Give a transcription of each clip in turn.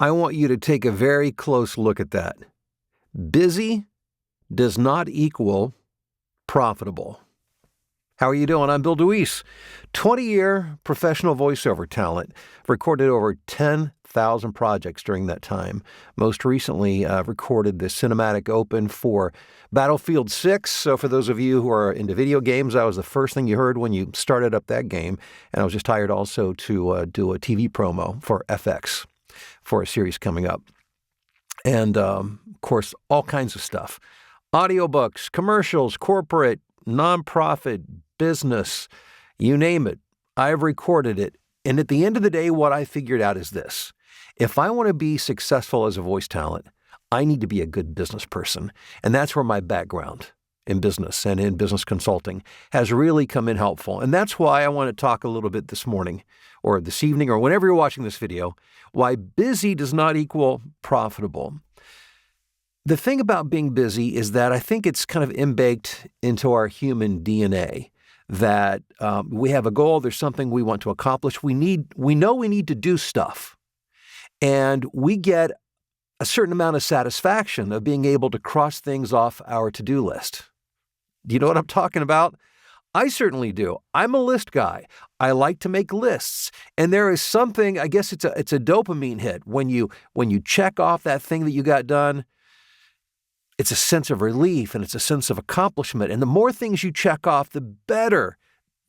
I want you to take a very close look at that. Busy does not equal profitable. How are you doing? I'm Bill Deweese, 20-year professional voiceover talent, recorded over 10,000 projects during that time. Most recently, recorded the cinematic open for Battlefield 6. So for those of you who are into video games, that was the first thing you heard when you started up that game. And I was just hired also to do a TV promo for FX for a series coming up. And, of course, all kinds of stuff. Audiobooks, commercials, corporate, nonprofit, business, you name it. I've recorded it. And at the end of the day, what I figured out is this. If I want to be successful as a voice talent, I need to be a good business person. And that's where my background in business and in business consulting has really come in helpful. And that's why I want to talk a little bit this morning or this evening or whenever you're watching this video, why busy does not equal profitable. The thing about being busy is that I think it's kind of embaked into our human DNA that we have a goal, there's something we want to accomplish. We know we need to do stuff. And we get a certain amount of satisfaction of being able to cross things off our to-do list. Do you know what I'm talking about? I certainly do. I'm a list guy. I like to make lists. And there is something, I guess it's a dopamine hit. When you check off that thing that you got done, it's a sense of relief and it's a sense of accomplishment. And the more things you check off, the better.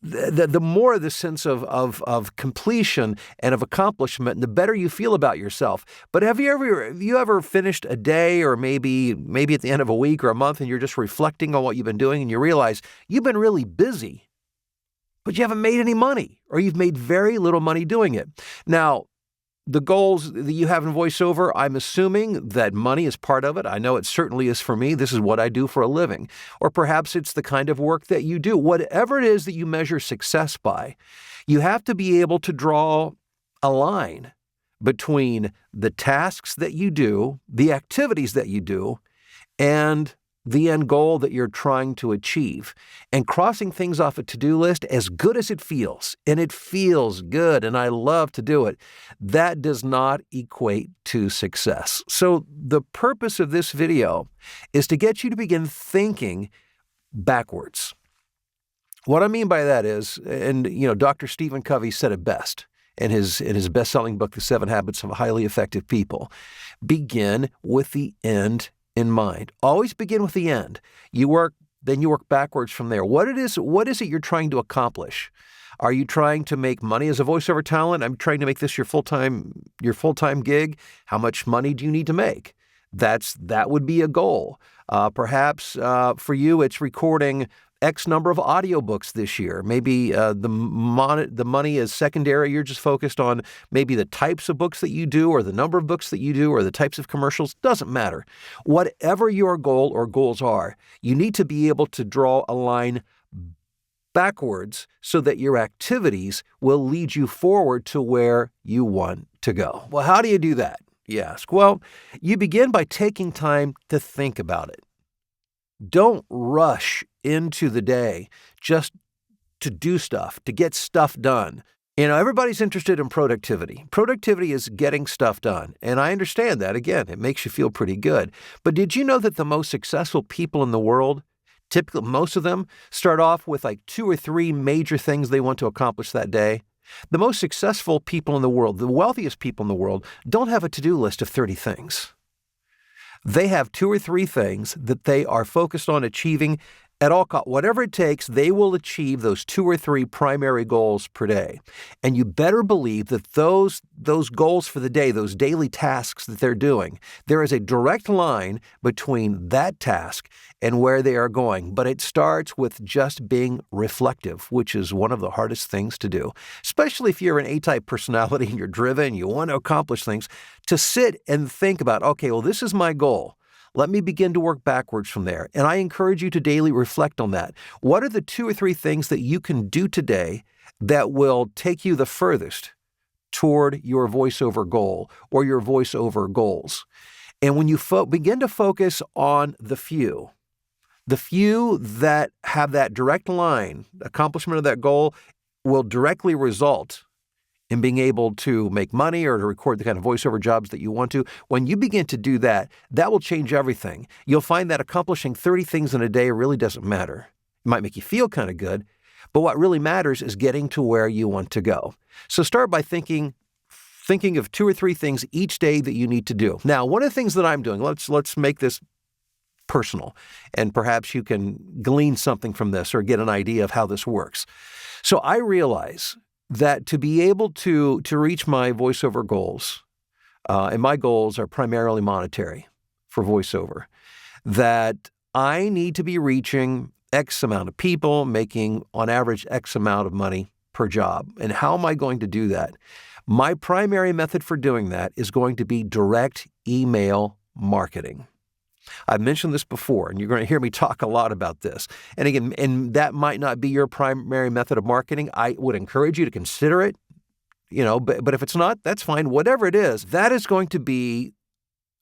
The more the sense of completion and of accomplishment, and the better you feel about yourself. But have you ever finished a day or maybe at the end of a week or a month and you're just reflecting on what you've been doing and you realize you've been really busy, but you haven't made any money or you've made very little money doing it? Now, the goals that you have in voiceover, I'm assuming that money is part of it. I know it certainly is for me. This is what I do for a living. Or perhaps it's the kind of work that you do. Whatever it is that you measure success by, you have to be able to draw a line between the tasks that you do, the activities that you do, and the end goal that you're trying to achieve. And crossing things off a to-do list, as good as it feels, and it feels good, and I love to do it, that does not equate to success. So the purpose of this video is to get you to begin thinking backwards. What I mean by that is, and Dr. Stephen Covey said it best in his best-selling book, The 7 Habits of Highly Effective People, begin with the end in mind. Always begin with the end. Then you work backwards from there. What is it you're trying to accomplish? Are you trying to make money as a voiceover talent? I'm trying to make this your full-time gig. How much money do you need to make? That would be a goal. Perhaps for you, it's recording X number of audiobooks this year. Maybe the money is secondary. You're just focused on maybe the types of books that you do or the number of books that you do or the types of commercials. Doesn't matter. Whatever your goal or goals are, you need to be able to draw a line backwards so that your activities will lead you forward to where you want to go. Well, how do you do that, you ask? Well, you begin by taking time to think about it. Don't rush into the day just to do stuff, to get stuff done. Everybody's interested in productivity. Productivity is getting stuff done. And I understand that. Again, it makes you feel pretty good. But did you know that the most successful people in the world, typically most of them, start off with like 2 or 3 major things they want to accomplish that day? The most successful people in the world, the wealthiest people in the world, don't have a to-do list of 30 things. They have 2 or 3 things that they are focused on achieving at all costs. Whatever it takes, they will achieve those 2 or 3 primary goals per day. And you better believe that those goals for the day, those daily tasks that they're doing, there is a direct line between that task and where they are going. But it starts with just being reflective, which is one of the hardest things to do, especially if you're an A-type personality and you're driven, you want to accomplish things, to sit and think about, okay, well, this is my goal. Let me begin to work backwards from there. And I encourage you to daily reflect on that. What are the 2 or 3 things that you can do today that will take you the furthest toward your voiceover goal or your voiceover goals? And when you begin to focus on the few that have that direct line, accomplishment of that goal will directly result in being able to make money or to record the kind of voiceover jobs that you want to, when you begin to do that, that will change everything. You'll find that accomplishing 30 things in a day really doesn't matter. It might make you feel kind of good, but what really matters is getting to where you want to go. So start by thinking of 2 or 3 things each day that you need to do. Now, one of the things that I'm doing, let's make this personal, and perhaps you can glean something from this or get an idea of how this works. So I realize that to be able to reach my voiceover goals, and my goals are primarily monetary for voiceover, that I need to be reaching X amount of people, making on average X amount of money per job. And how am I going to do that? My primary method for doing that is going to be direct email marketing. I've mentioned this before, and you're going to hear me talk a lot about this. And again, and that might not be your primary method of marketing. I would encourage you to consider it, but if it's not, that's fine. Whatever it is, that is going to be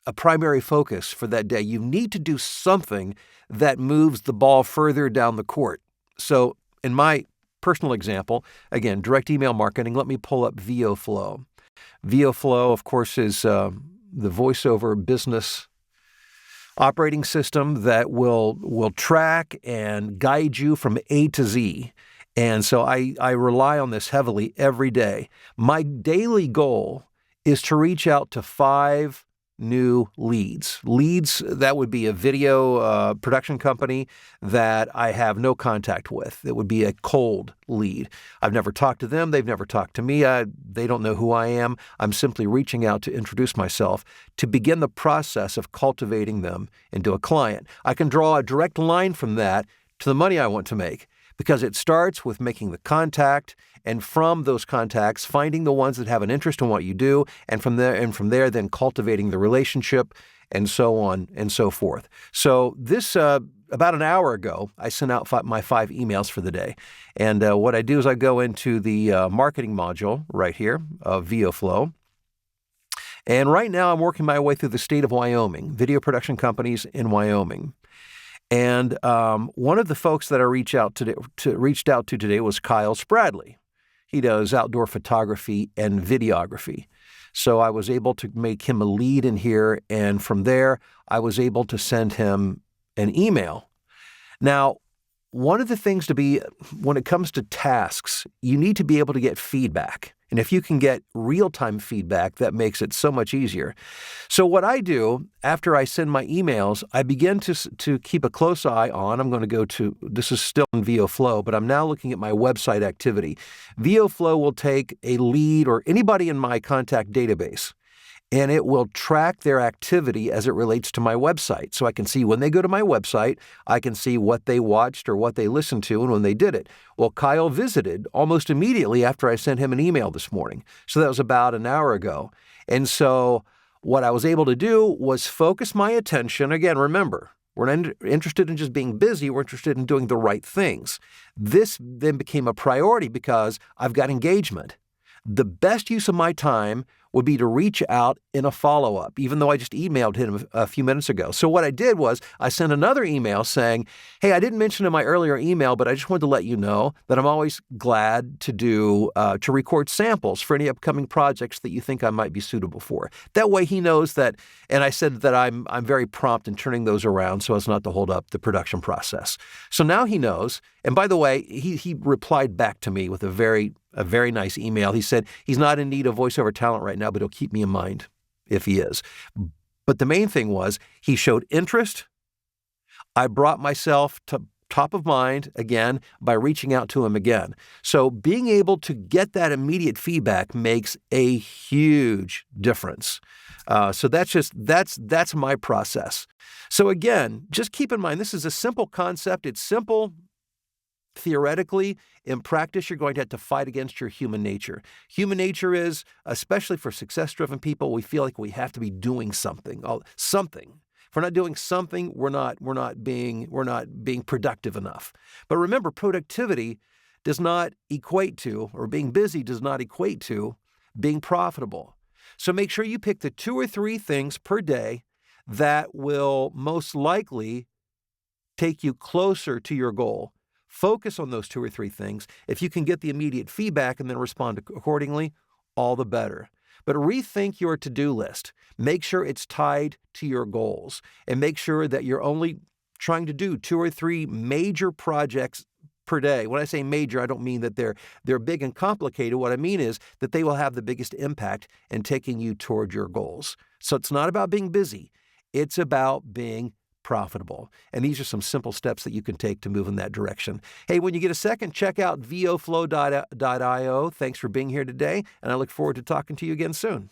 a primary focus for that day. You need to do something that moves the ball further down the court. So in my personal example, again, direct email marketing, let me pull up VoFlow. VoFlow, of course, is the voiceover business operating system that will track and guide you from A to Z. And so I rely on this heavily every day. My daily goal is to reach out to 5 new leads. Leads, that would be a video production company that I have no contact with. It would be a cold lead. I've never talked to them. They've never talked to me. They don't know who I am. I'm simply reaching out to introduce myself to begin the process of cultivating them into a client. I can draw a direct line from that to the money I want to make, because it starts with making the contact, and from those contacts, finding the ones that have an interest in what you do, and from there, then cultivating the relationship, and so on and so forth. So this, about an hour ago, I sent out my 5 emails for the day. And what I do is I go into the marketing module right here of VoFlow. And right now I'm working my way through the state of Wyoming, video production companies in Wyoming. And one of the folks that I reached out to today was Kyle Spradley. He does outdoor photography and videography. So I was able to make him a lead in here, and from there, I was able to send him an email. Now, one of the things when it comes to tasks, you need to be able to get feedback. And if you can get real-time feedback, that makes it so much easier. So what I do after I send my emails, I begin to keep a close eye on, I'm going to go to, this is still in VoFlow, but I'm now looking at my website activity. VoFlow will take a lead or anybody in my contact database, and it will track their activity as it relates to my website. So I can see when they go to my website, I can see what they watched or what they listened to and when they did it. Well, Kyle visited almost immediately after I sent him an email this morning. So that was about an hour ago. And so what I was able to do was focus my attention. Again, remember, we're not interested in just being busy. We're interested in doing the right things. This then became a priority because I've got engagement. The best use of my time would be to reach out in a follow-up, even though I just emailed him a few minutes ago. So what I did was I sent another email saying, hey, I didn't mention in my earlier email, but I just wanted to let you know that I'm always glad to record samples for any upcoming projects that you think I might be suitable for. That way he knows that, and I said that I'm very prompt in turning those around so as not to hold up the production process. So now he knows, and by the way, he replied back to me with a very nice email. He said he's not in need of voiceover talent right now, but he'll keep me in mind if he is. But the main thing was he showed interest. I brought myself to top of mind again by reaching out to him again. So being able to get that immediate feedback makes a huge difference. So that's my process. So again, just keep in mind, this is a simple concept. It's simple theoretically. In practice, you're going to have to fight against your human nature. Human nature is, especially for success-driven people, we feel like we have to be doing something. If we're not doing something, we're not being productive enough. But remember, productivity does not equate to, or being busy does not equate to, being profitable. So make sure you pick the 2 or 3 things per day that will most likely take you closer to your goal. Focus on those 2 or 3 things. If you can get the immediate feedback and then respond accordingly, all the better. But rethink your to-do list. Make sure it's tied to your goals, and make sure that you're only trying to do 2 or 3 major projects per day. When I say major, I don't mean that they're big and complicated. What I mean is that they will have the biggest impact in taking you toward your goals. So it's not about being busy. It's about being profitable. And these are some simple steps that you can take to move in that direction. Hey, when you get a second, check out voflow.io. Thanks for being here today, and I look forward to talking to you again soon.